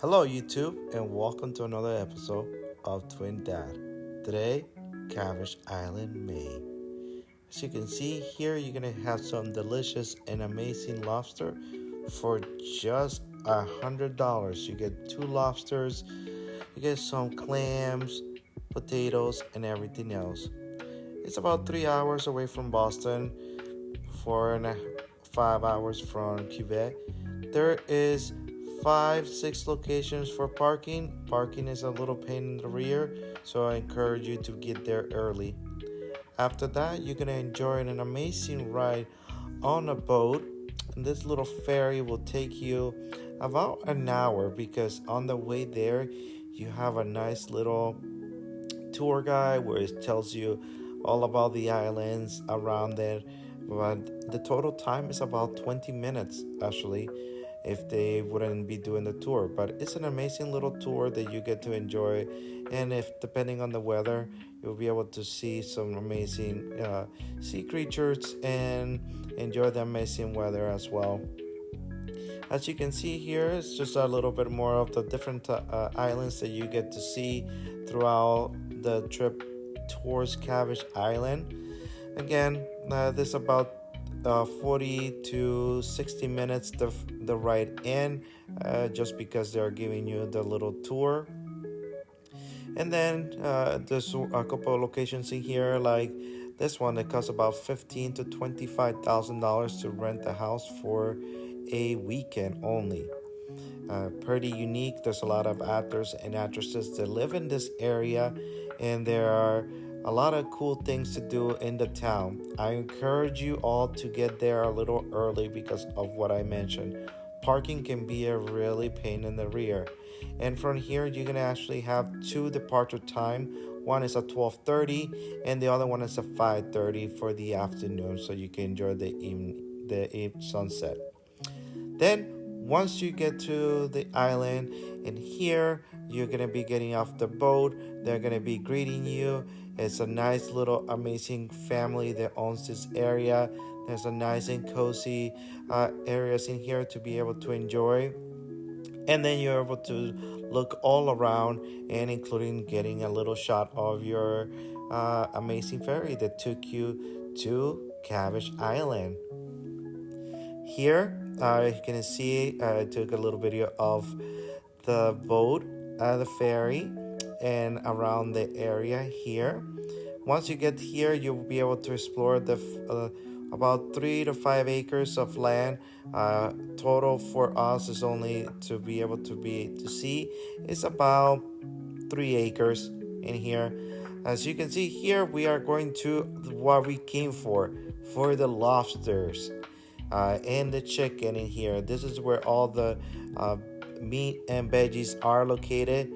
Hello, YouTube, and welcome to another episode of Twin Dad. Today, Cabbage Island, Maine. As you can see here, you're gonna have some delicious and amazing lobster for just $100. You get two lobsters, you get some clams, potatoes, and everything else. It's about 3 hours away from Boston, 5 hours from Quebec. There is 6 locations for parking. Parking is a little pain in the rear, so I encourage you to get there early. After that, you're gonna enjoy an amazing ride on a boat. And this little ferry will take you about an hour because on the way there, you have a nice little tour guide where it tells you all about the islands around there. But the total time is about 20 minutes actually if they wouldn't be doing the tour. But it's an amazing little tour that you get to enjoy. And if depending on the weather, you'll be able to see some amazing sea creatures and enjoy the amazing weather as well. As you can see here, it's just a little bit more of the different islands that you get to see throughout the trip towards Cabbage Island. Again, this is about 40 to 60 minutes the ride in, just because they're giving you the little tour. And then there's a couple of locations in here, like this one that costs about $15,000 to $25,000 to rent the house for a weekend only. Pretty unique. There's a lot of actors and actresses that live in this area, and there are a lot of cool things to do in the town. I encourage you all to get there a little early because of what I mentioned. Parking can be a really pain in the rear. And from here, you're gonna actually have two departure time. One is at 12:30, and the other one is at 5:30 for the afternoon, so you can enjoy the sunset. Then once you get to the island, and here you're gonna be getting off the boat, they're gonna be greeting you. It's a nice little amazing family that owns this area. There's a nice and cozy areas in here to be able to enjoy. And then you're able to look all around, and including getting a little shot of your amazing ferry that took you to Cabbage Island. Here you can see I took a little video of the boat, the ferry, and around the area here. Once you get here, you'll be able to explore the about 3 to 5 acres of land. Total for us is only to be able to see is about 3 acres in here. As you can see here, we are going to what we came for the lobsters and the chicken in here. This is where all the meat and veggies are located.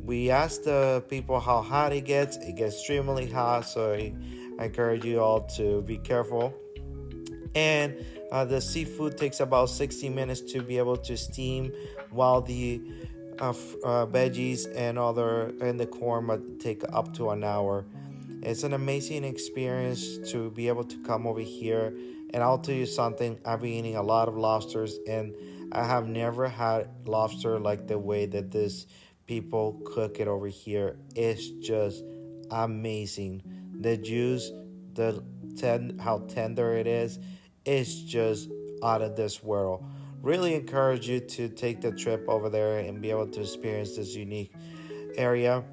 We asked the people how hot it gets. It gets extremely hot, so I encourage you all to be careful. And the seafood takes about 60 minutes to be able to steam, while the veggies and the corn might take up to an hour. It's an amazing experience to be able to come over here. And I'll tell you something, I've been eating a lot of lobsters, and I have never had lobster like the way that this people cook it over here. It's just amazing. The juice, how tender it is, it's just out of this world. Really encourage you to take the trip over there and be able to experience this unique area,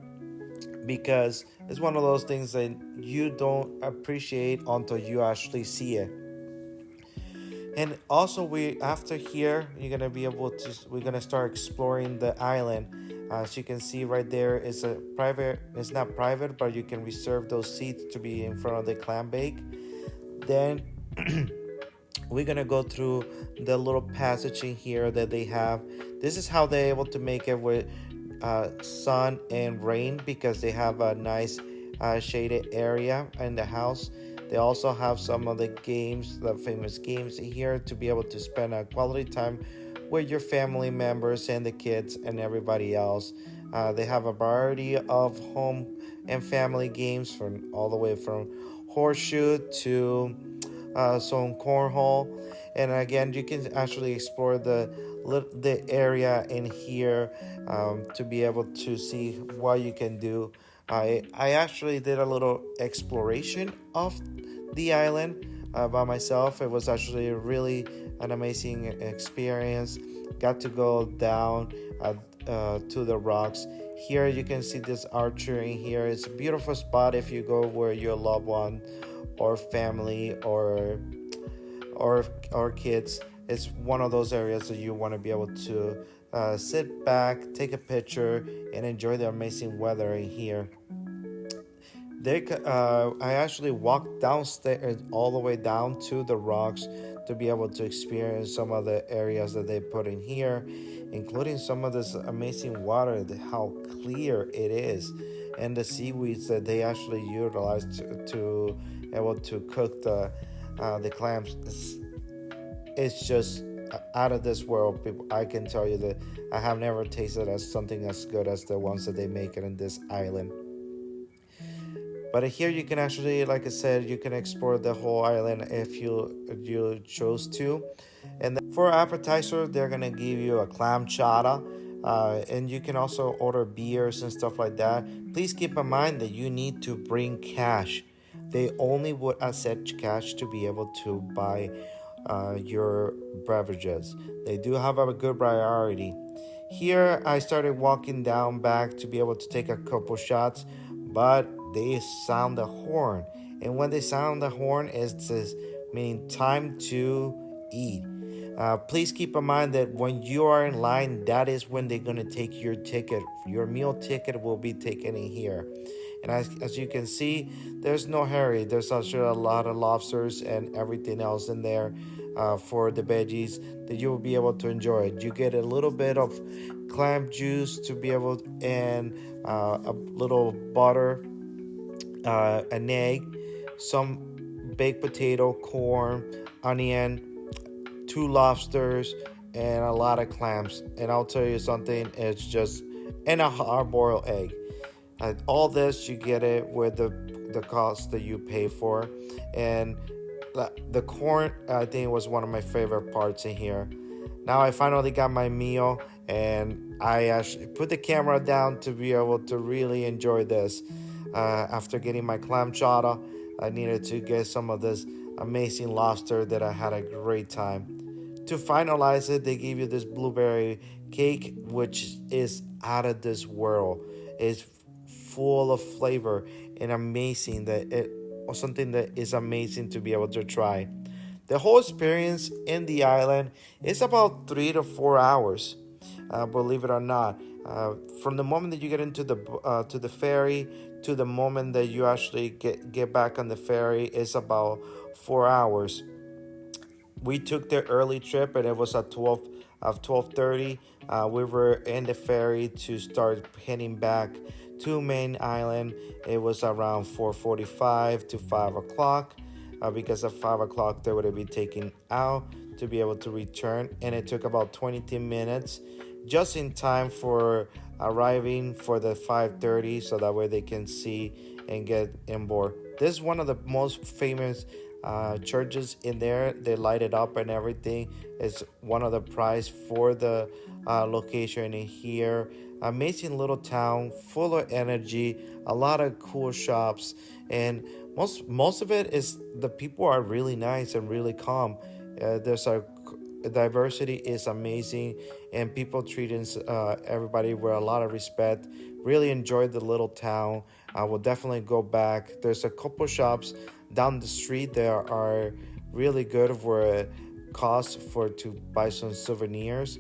because it's one of those things that you don't appreciate until you actually see it. And also, after here, we're gonna start exploring the island. As you can see right there, it's not private, but you can reserve those seats to be in front of the Clambake. Then we're gonna go through the little passage in here that they have. This is how they're able to make it with sun and rain, because they have a nice shaded area in the house. They also have some of the games, the famous games in here, to be able to spend a quality time with your family members and the kids and everybody else. They have a variety of home and family games, from all the way from horseshoe to some cornhole. And again, you can actually explore the the area in here to be able to see what you can do. I actually did a little exploration of the island by myself. It was actually really an amazing experience. Got to go down to the rocks. Here you can see this archery here. It's a beautiful spot if you go where your loved one or family or kids. It's one of those areas that you want to be able to sit back, take a picture, and enjoy the amazing weather in here. I actually walked downstairs all the way down to the rocks to be able to experience some of the areas that they put in here, including some of this amazing water, how clear it is, and the seaweeds that they actually utilize to able to cook the clams. It's just out of this world. People, I can tell you that I have never tasted as something as good as the ones that they make it in this island. But here you can actually, like I said, you can explore the whole island if you chose to. And for appetizer, they're gonna give you a clam chowder, and you can also order beers and stuff like that. Please keep in mind that you need to bring cash. They only would accept cash to be able to buy your beverages. They do have a good priority. Here, I started walking down back to be able to take a couple shots, but they sound the horn. And when they sound the horn, it says, meaning time to eat. Please keep in mind that when you are in line, that is when they're going to take your ticket. Your meal ticket will be taken in here. And as you can see, there's no hurry. There's actually a lot of lobsters and everything else in there for the veggies that you will be able to enjoy. You get a little bit of clam juice to be able, and a little butter, an egg, some baked potato, corn, onion, 2 lobsters, and a lot of clams. And I'll tell you something, it's just, and a hard-boiled egg. All this, you get it with the cost that you pay for. And the corn, I think, was one of my favorite parts in here. Now I finally got my meal, and I actually put the camera down to be able to really enjoy this. After getting my clam chowder, I needed to get some of this amazing lobster that I had a great time. To finalize it, they give you this blueberry cake, which is out of this world. It's full of flavor and amazing, or something that is amazing to be able to try. The whole experience in the island is about 3 to 4 hours, believe it or not. From the moment that you get into to the ferry to the moment that you actually get back on the ferry is about 4 hours. We took the early trip, and it was at 12:30. We were in the ferry to start heading back to Maine Island. It was around 4:45 to 5 o'clock, because at 5 o'clock they would be taken out to be able to return, and it took about 22 minutes, just in time for arriving for the 5:30, so that way they can see and get on board. This is one of the most famous churches in there. They light it up and everything. It's one of the prize for the location in here. Amazing little town, full of energy, a lot of cool shops, and most of it is the people are really nice and really calm. There's a diversity is amazing, and people treating everybody with a lot of respect. Really enjoyed the little town. I will definitely go back. There's a couple shops down the street that are really good for cost for to buy some souvenirs.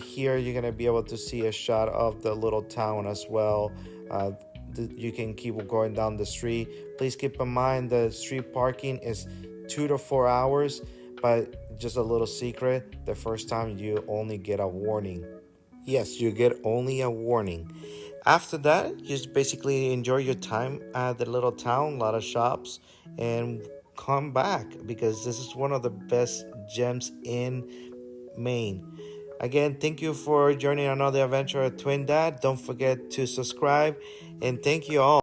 Here you're gonna be able to see a shot of the little town as well. You can keep going down the street. Please keep in mind the street parking is 2 to 4 hours, but just a little secret, the first time you only get a warning. Yes, you get only a warning. After that, just basically enjoy your time at the little town, a lot of shops, and come back, because this is one of the best gems in Maine. Again, thank you for joining another adventure at Twin Dad. Don't forget to subscribe, and thank you all.